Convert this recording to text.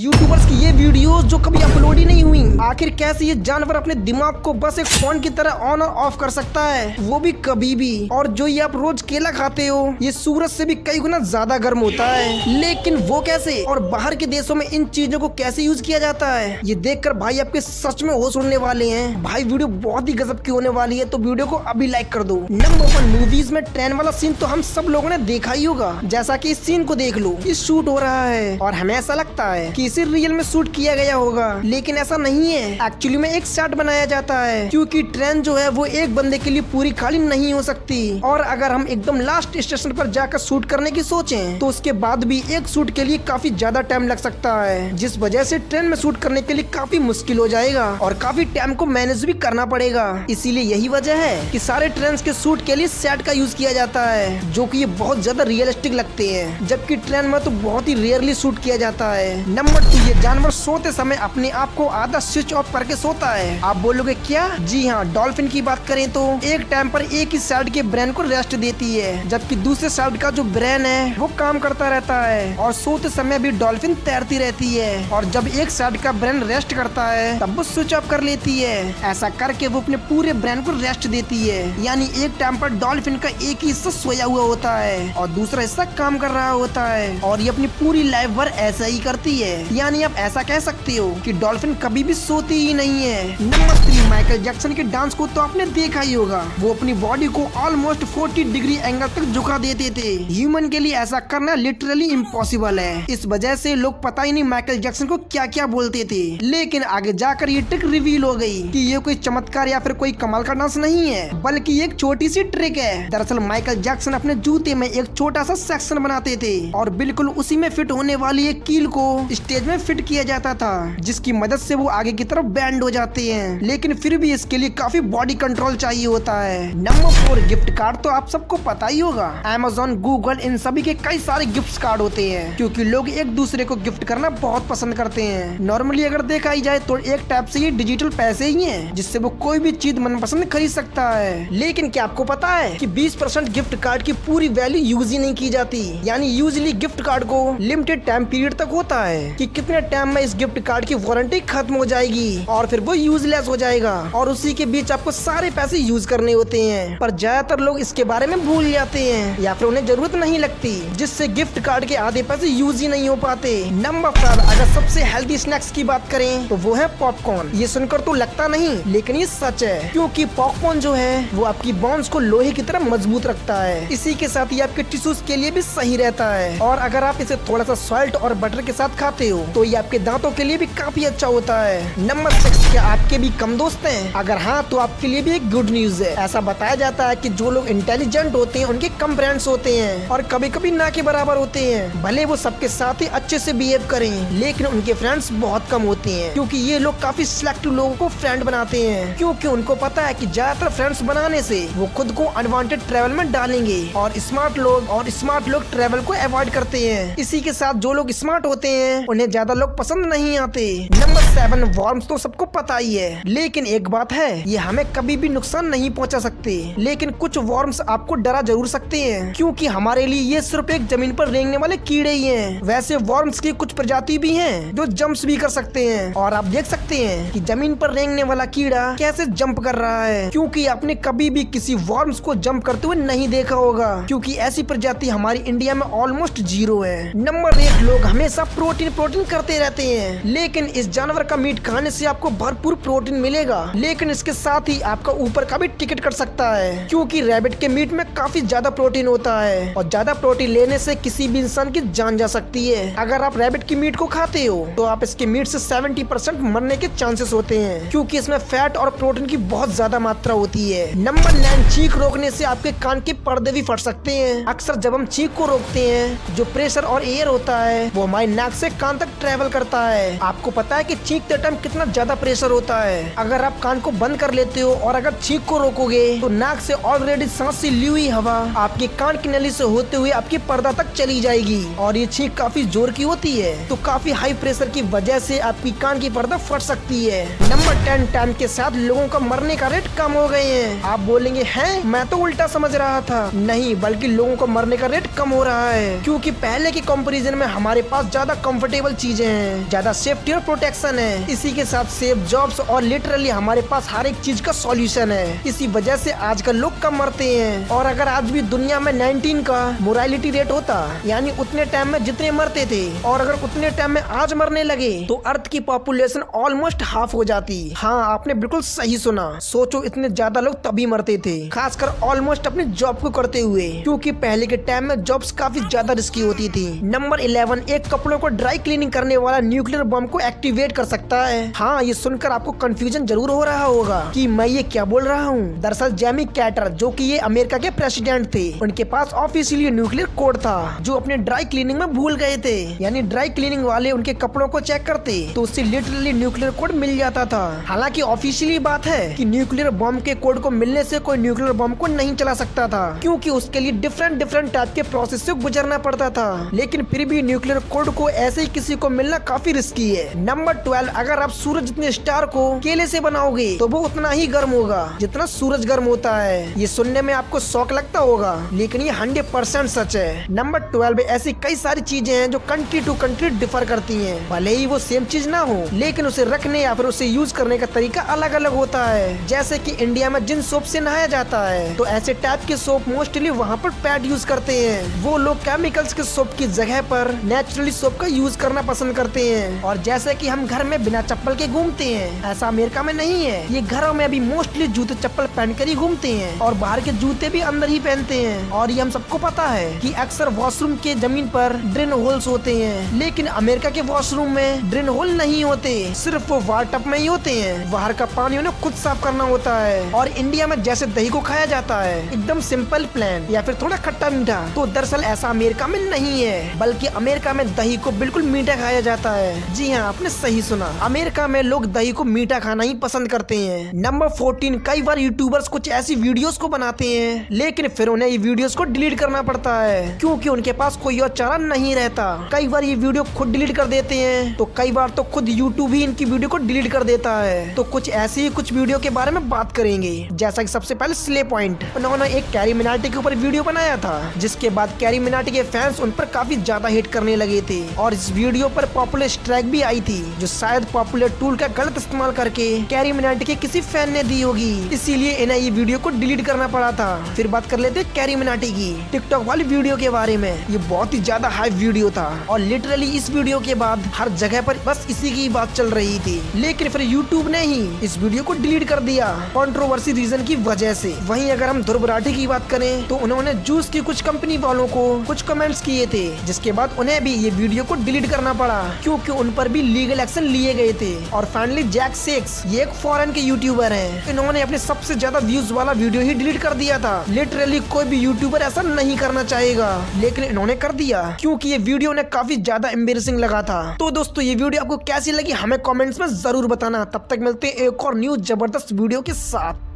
YouTubers की ये videos जो कभी अपलोड ही नहीं हुई, आखिर कैसे ये जानवर अपने दिमाग को बस एक फोन की तरह ऑन और ऑफ कर सकता है, वो भी कभी भी। और जो ये आप रोज केला खाते हो, ये सूरज से भी कई गुना ज्यादा गर्म होता है, लेकिन वो कैसे और बाहर के देशों में इन चीजों को कैसे यूज किया जाता है, ये देखकर भाई आपके सच में होश उड़ने वाले हैं। भाई वीडियो बहुत ही गजब की होने वाली है, तो वीडियो को अभी लाइक कर दो। नंबर 1, मूवीज में ट्रेन वाला सीन तो हम सब लोगों ने देखा ही होगा। जैसा कि इस सीन को देख लो, ये शूट हो रहा है और हमें ऐसा लगता है कि इसे रियल में शूट किया गया होगा, लेकिन ऐसा नहीं है। एक्चुअली में एक सेट बनाया जाता है, क्योंकि ट्रेन जो है वो एक बंदे के लिए पूरी खाली नहीं हो सकती। और अगर हम एकदम लास्ट स्टेशन पर जाकर शूट करने की सोचें, तो उसके बाद भी एक शूट के लिए काफी ज्यादा टाइम लग सकता है, जिस वजह से ट्रेन में शूट करने के लिए काफी मुश्किल हो जाएगा और काफी टाइम को मैनेज भी करना पड़ेगा। इसीलिए यही वजह है कि सारे ट्रेन के शूट के लिए सेट का यूज किया जाता है, जो कि ये बहुत ज्यादा रियलिस्टिक लगते हैं, जबकि ट्रेन में तो बहुत ही रेयरली शूट किया जाता है। नंबर 2, ये जानवर सोते समय अपने आप को आधा स्विच ऑफ करके सोता है। आप बोलोगे क्या? जी हाँ, डॉल्फिन की बात करें तो एक टाइम पर एक ही साइड के ब्रेन को रेस्ट देती है, जबकि दूसरे साइड का जो ब्रेन है वो काम करता रहता है। और सोते समय भी डॉल्फिन तैरती रहती है, और जब एक साइड का ब्रेन रेस्ट करता है तब वो स्विच ऑफ कर लेती है। ऐसा करके वो अपने पूरे ब्रेन को रेस्ट देती है, यानी एक टाइम पर डॉल्फिन का एक ही हिस्सा सोया हुआ होता है और दूसरा हिस्सा काम कर रहा होता है, और ये अपनी पूरी लाइफ भर ऐसा ही करती है। यानी आप ऐसा कह सकते हो कि डॉल्फिन कभी भी सोती ही नहीं है। नंबर 3, माइकल जैक्सन के डांस को तो आपने देखा ही होगा। वो अपनी बॉडी को ऑलमोस्ट 40 डिग्री एंगल तक झुका देते थे। ह्यूमन के लिए ऐसा करना लिटरली इम्पॉसिबल है। इस वजह से लोग पता ही नहीं माइकल जैक्सन को क्या क्या बोलते थे, लेकिन आगे जाकर ये ट्रिक रिवील हो गई कि ये कोई चमत्कार या फिर कोई कमाल का डांस नहीं है, बल्कि एक छोटी सी ट्रिक है। दरअसल माइकल जैक्सन अपने जूते में एक छोटा सा सेक्शन बनाते थे और बिल्कुल उसी में फिट होने वाली एक कील को स्टेज में फिट किया जाता था, जिसकी मदद से वो आगे की तरफ बैंड हो जाते हैं, लेकिन फिर भी इसके लिए काफी बॉडी कंट्रोल चाहिए होता है। नंबर 4, गिफ्ट कार्ड तो आप सबको पता ही होगा। Amazon, गूगल, इन सभी के कई सारे गिफ्ट कार्ड होते हैं, क्योंकि लोग एक दूसरे को गिफ्ट करना बहुत पसंद करते हैं। नॉर्मली अगर देखा ही जाए तो एक टाइप से ये डिजिटल पैसे ही हैं, जिससे वो कोई भी चीज मनपसंद खरीद सकता है। लेकिन क्या आपको पता है कि 20% गिफ्ट कार्ड की पूरी वैल्यू यूज ही नहीं की जाती। यानी यूजली गिफ्ट कार्ड को लिमिटेड टाइम पीरियड तक होता है कि कितने टाइम में इस गिफ्ट कार्ड की वारंटी खत्म हो जाएगी और फिर वो यूजलेस हो जाएगा, और उसी के बीच आपको सारे पैसे यूज करने होते हैं। पर ज्यादातर लोग इसके बारे में भूल जाते हैं या फिर उन्हें जरूरत नहीं लगती, जिससे गिफ्ट कार्ड के आधे पैसे यूज ही नहीं हो पाते। नंबर 5, अगर सबसे हेल्दी स्नैक्स की बात करें तो वो है पॉपकॉर्न। ये सुनकर तो लगता नहीं, लेकिन ये सच है, क्योंकि पॉपकॉर्न जो है वो आपकी बोन्स को लोहे की तरह मजबूत रखता है। इसी के साथ ये आपके टिश्यूज के लिए भी सही रहता है, और अगर आप इसे थोड़ा सा सॉल्ट और बटर के साथ खाते हो तो ये आपके दांतों के लिए भी काफी अच्छा होता है। नंबर 6, क्या आपके भी कम दोस्त हैं? अगर हाँ, तो आपके लिए भी एक गुड न्यूज है। ऐसा बताया जाता है कि जो लोग इंटेलिजेंट होते हैं उनके कम फ्रेंड्स होते हैं, और कभी कभी ना के बराबर होते हैं। भले वो सबके साथ ही अच्छे से बिहेव करें, लेकिन उनके फ्रेंड्स बहुत कम होते हैं, क्योंकि ये लोग काफी सिलेक्टिव लोगों को फ्रेंड बनाते हैं, क्योंकि उनको पता है कि ज्यादातर फ्रेंड्स बनाने से वो खुद को अनवांटेड ट्रैवल में डालेंगे, और स्मार्ट लोग ट्रैवल को अवॉइड करते हैं। इसी के साथ जो लोग स्मार्ट होते हैं उन्हें ज्यादा लोग पसंद नहीं आते। नंबर 7, वर्म्स तो सबको पता ही है, लेकिन एक बात है, ये हमें कभी भी नुकसान नहीं पहुंचा सकते, लेकिन कुछ वर्म्स आपको डरा जरूर सकते हैं, क्योंकि हमारे लिए ये सिर्फ एक जमीन पर रेंगने वाले कीड़े ही हैं। वैसे वर्म्स की कुछ प्रजाति भी हैं जो जंप्स भी कर सकते हैं, और आप देख सकते हैं कि जमीन पर रेंगने वाला कीड़ा कैसे जंप कर रहा है, क्योंकि आपने कभी भी किसी वर्म्स को जंप करते हुए नहीं देखा होगा, क्योंकि ऐसी प्रजाति हमारी इंडिया में ऑलमोस्ट 0 है। नंबर 8, लोग हमेशा प्रोटीन करते रहते हैं, लेकिन इस जानवर का मीट खाने से आपको भरपूर प्रोटीन मिलेगा, लेकिन इसके साथ ही आपका ऊपर का भी टिकट कर सकता है, क्योंकि रैबिट के मीट में काफी ज्यादा प्रोटीन होता है, और ज्यादा प्रोटीन लेने से किसी भी इंसान की जान जा सकती है। अगर आप रैबिट की मीट को खाते हो तो आप इसके मीट से 70% मरने के चांसेस होते हैं, क्योंकि इसमें फैट और प्रोटीन की बहुत ज्यादा मात्रा होती है। नंबर 9, चीख रोकने से आपके कान के पर्दे भी फट सकते हैं। अक्सर जब हम चीख को रोकते हैं, जो प्रेशर और एयर होता है वो हमारे नाक से कान तक ट्रेवल करता है। आपको पता है कि चीखते टाइम कितना ज्यादा प्रेशर होता है। अगर आप कान को बंद कर लेते हो और अगर चीख को रोकोगे तो नाक से ऑलरेडी सांस से ली हुई हवा आपके कान की नली से होते हुए आपकी पर्दा तक चली जाएगी, और ये चीख काफी जोर की होती है, तो काफी हाई प्रेशर की वजह से आपकी कान की पर्दा फट सकती है। नंबर 10, टाइम के साथ लोगों का मरने का रेट कम हो गए हैं। आप बोलेंगे हैं, मैं तो उल्टा समझ रहा था। नहीं, बल्कि लोगों का मरने का रेट कम हो रहा है, क्योंकि पहले के कंपैरिजन में हमारे पास ज्यादा कंफर्टेबल सारी चीजें हैं, ज्यादा सेफ्टी और प्रोटेक्शन है, इसी के साथ सेफ जॉब्स और लिटरली हमारे पास हर एक चीज का सॉल्यूशन है। इसी वजह से आजकल लोग कम मरते हैं। और अगर आज भी दुनिया में 19 का मोरालिटी रेट होता, यानी उतने टाइम में जितने मरते थे, और अगर उतने टाइम में आज मरने लगे, तो अर्थ की पॉपुलेशन ऑलमोस्ट हाफ हो जाती। हाँ, आपने बिल्कुल सही सुना। सोचो इतने ज्यादा लोग तभी मरते थे, खासकर ऑलमोस्ट अपनी जॉब को करते हुए, क्योंकि पहले के टाइम में जॉब्स काफी ज्यादा रिस्की होती थी। नंबर 11, एक कपड़ों को ड्राई क्लीनिंग करने वाला न्यूक्लियर बम को एक्टिवेट कर सकता है। हाँ, ये सुनकर आपको कंफ्यूजन जरूर हो रहा होगा कि मैं ये क्या बोल रहा हूँ। दरअसल जेमी कैटर, जो कि ये अमेरिका के प्रेसिडेंट थे, उनके पास ऑफिशियली न्यूक्लियर कोड था, जो अपने ड्राई क्लीनिंग में भूल गए थे। यानी ड्राई क्लीनिंग वाले उनके कपड़ों को चेक करते तो उससे लिटरली न्यूक्लियर कोड मिल जाता था। हालांकि ऑफिशियली बात है कि न्यूक्लियर बम के कोड को मिलने से कोई न्यूक्लियर बम को नहीं चला सकता था, क्योंकि उसके लिए डिफरेंट टाइप के प्रोसेस से गुजरना पड़ता था। लेकिन फिर भी न्यूक्लियर कोड को ऐसे ही किसी को मिलना काफी रिस्की है। नंबर 12, अगर आप सूरज जितने स्टार को केले से बनाओगे तो वो उतना ही गर्म होगा जितना सूरज गर्म होता है। ये सुनने में आपको शौक लगता होगा, लेकिन ये 100% सच है। नंबर 12, ऐसी कई सारी चीजें हैं जो कंट्री टू कंट्री डिफर करती हैं। भले ही वो सेम चीज ना हो, लेकिन उसे रखने या फिर उसे यूज करने का तरीका अलग अलग होता है। जैसे कि इंडिया में जिन सोप से नहाया जाता है, तो ऐसे टाइप के सोप मोस्टली वहाँ पर पैड यूज करते हैं। वो लोग केमिकल्स के सोप की जगह पर नेचुरली सोप का यूज करना पसंद करते हैं। और जैसे कि हम घर में बिना चप्पल के घूमते हैं, ऐसा अमेरिका में नहीं है। ये घरों में भी मोस्टली जूते चप्पल पहनकर ही घूमते हैं, और बाहर के जूते भी अंदर ही पहनते हैं। और ये हम सबको पता है कि अक्सर वॉशरूम के जमीन पर ड्रेन होल्स होते हैं, लेकिन अमेरिका के वॉशरूम में ड्रेन होल नहीं होते, सिर्फ वो वाटर टब में ही होते हैं। बाहर का पानी उन्हें खुद साफ करना होता है। और इंडिया में जैसे दही को खाया जाता है एकदम सिंपल प्लेन या फिर थोड़ा खट्टा मीठा, तो दरअसल ऐसा अमेरिका में नहीं है, बल्कि अमेरिका में दही को बिल्कुल मीठा खाया जाता है। जी हाँ, आपने सही सुना, अमेरिका में लोग दही को मीठा खाना ही पसंद करते हैं। नंबर 14, कई बार यूट्यूबर्स कुछ ऐसी वीडियोस को बनाते हैं, लेकिन फिर उन्हें ये वीडियोस को डिलीट करना पड़ता है, क्योंकि उनके पास कोई और चारा नहीं रहता। कई बार ये वीडियो खुद डिलीट कर देते हैं, तो कई बार तो खुद यूट्यूब ही इनकी वीडियो को डिलीट कर देता है। तो कुछ ऐसी ही कुछ वीडियो के बारे में बात करेंगे। जैसा कि सबसे पहले स्ले पॉइंट, उन्होंने एक कैरी मिनाटी के ऊपर वीडियो बनाया था, जिसके बाद कैरी मिनाटी के फैंस उन पर काफी ज्यादा हिट करने लगे थे, और इस वीडियो पर पॉपुलर स्ट्राइक भी आई थी, जो शायद पॉपुलर टूल का गलत इस्तेमाल करके कैरी मिनाटी के किसी फैन ने दी होगी, इसीलिए इन्हें ये वीडियो को डिलीट करना पड़ा था। फिर बात कर लेते कैरी मिनाटी की टिकटॉक वाली वीडियो के बारे में। ये बहुत ही ज्यादा हाइप वीडियो था, और लिटरली इस वीडियो के बाद हर जगह पर बस इसी की बात चल रही थी। लेकिन फिर यूट्यूब ने ही इस वीडियो को डिलीट कर दिया कंट्रोवर्सी रीजन की वजह से। वहीं अगर हम ध्रुव राठी की बात करें, तो उन्होंने जूस की कुछ कंपनी वालों को कुछ कमेंट्स किए थे, जिसके बाद उन्हें भी ये वीडियो को डिलीट करना पड़ा, क्योंकि उन पर भी लीगल एक्शन लिए गए थे। और फाइनली जैक सेक्स, ये एक फॉरेन के यूट्यूबर हैं, इन्होंने अपने सबसे ज्यादा व्यूज वाला वीडियो ही डिलीट कर दिया था। लिटरली कोई भी यूट्यूबर ऐसा नहीं करना चाहेगा, लेकिन इन्होंने कर दिया, क्योंकि ये वीडियो उन्हें काफी ज्यादा एम्बेरसिंग लगा था। तो दोस्तों, ये वीडियो आपको कैसी लगी हमें कमेंट्स में जरूर बताना। तब तक मिलते हैं एक और न्यू जबरदस्त वीडियो के साथ।